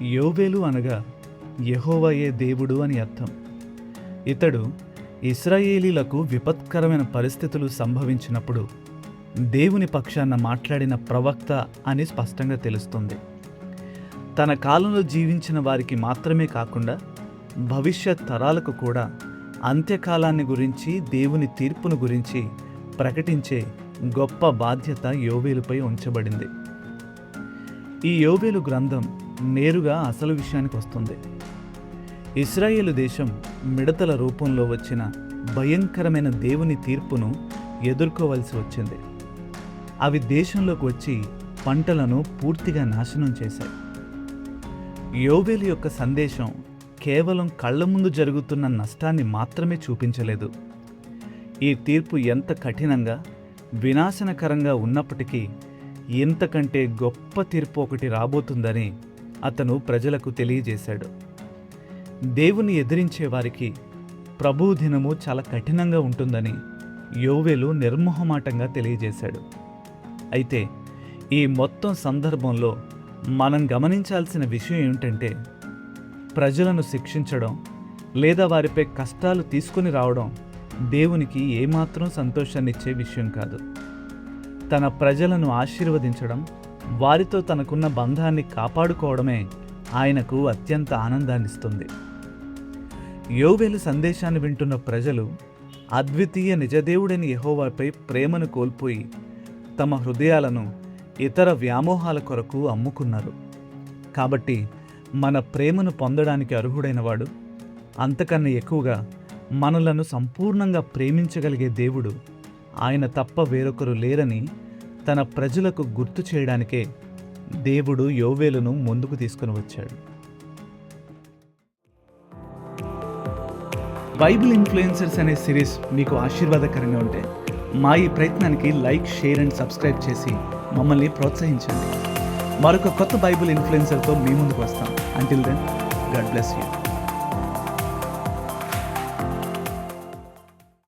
యోబేలు అనగా యెహోవాయే దేవుడు అని అర్థం. ఇతడు ఇశ్రాయేలీలకు విపత్కరమైన పరిస్థితులు సంభవించినప్పుడు దేవుని పక్షాన మాట్లాడిన ప్రవక్త అని స్పష్టంగా తెలుస్తుంది. తన కాలంలో జీవించిన వారికి మాత్రమే కాకుండా భవిష్యత్ తరాలకు కూడా అంత్యకాలాన్ని గురించి, దేవుని తీర్పును గురించి ప్రకటించే గొప్ప బాధ్యత యోబేలుపై ఉంచబడింది. ఈ యోబేలు గ్రంథం నేరుగా అసలు విషయానికి వస్తుంది. ఇశ్రాయేలు దేశం మిడతల రూపంలో వచ్చిన భయంకరమైన దేవుని తీర్పును ఎదుర్కోవలసి వచ్చింది. అవి దేశంలోకి వచ్చి పంటలను పూర్తిగా నాశనం చేశాయి. యోబేలు యొక్క సందేశం కేవలం కళ్ళ ముందు జరుగుతున్న నష్టాన్ని మాత్రమే చూపించలేదు. ఈ తీర్పు ఎంత కఠినంగా, వినాశనకరంగా ఉన్నప్పటికీ ఇంతకంటే గొప్ప తీర్పు ఒకటి రాబోతుందని అతను ప్రజలకు తెలియజేశాడు. దేవుని ఎదిరించే వారికి ప్రభువు దినము చాలా కఠినంగా ఉంటుందని యోబేలు నిర్మోహమాటంగా తెలియజేశాడు. అయితే ఈ మొత్తం సందర్భంలో మనం గమనించాల్సిన విషయం ఏమిటంటే, ప్రజలను శిక్షించడం లేదా వారిపై కష్టాలు తీసుకుని రావడం దేవునికి ఏమాత్రం సంతోషాన్నిచ్చే విషయం కాదు. తన ప్రజలను ఆశీర్వదించడం, వారితో తనకున్న బంధాన్ని కాపాడుకోవడమే ఆయనకు అత్యంత ఆనందాన్నిస్తుంది. యోబేలు సందేశాన్ని వింటున్న ప్రజలు అద్వితీయ నిజదేవుడైన యెహోవాపై ప్రేమను కోల్పోయి తమ హృదయాలను ఇతర వ్యామోహాల కొరకు అమ్ముకున్నారు. కాబట్టి మన ప్రేమను పొందడానికి అర్హుడైన వాడు, అంతకన్నా ఎక్కువగా మనలను సంపూర్ణంగా ప్రేమించగలిగే దేవుడు ఆయన తప్ప వేరొకరు లేరని తన ప్రజలకు గుర్తు చేయడానికే దేవుడు యోబేలును ముందుకు తీసుకుని వచ్చాడు. బైబిల్ ఇన్ఫ్లుయెన్సర్స్ అనే సిరీస్ మీకు ఆశీర్వాదకరంగా ఉంటే మా ఈ ప్రయత్నానికి లైక్, షేర్ అండ్ సబ్స్క్రైబ్ చేసి మమ్మల్ని ప్రోత్సహించండి. మరొక కొత్త బైబిల్ ఇన్ఫ్లుయెన్సర్తో మీ ముందుకు వస్తాం. Until then, God bless you.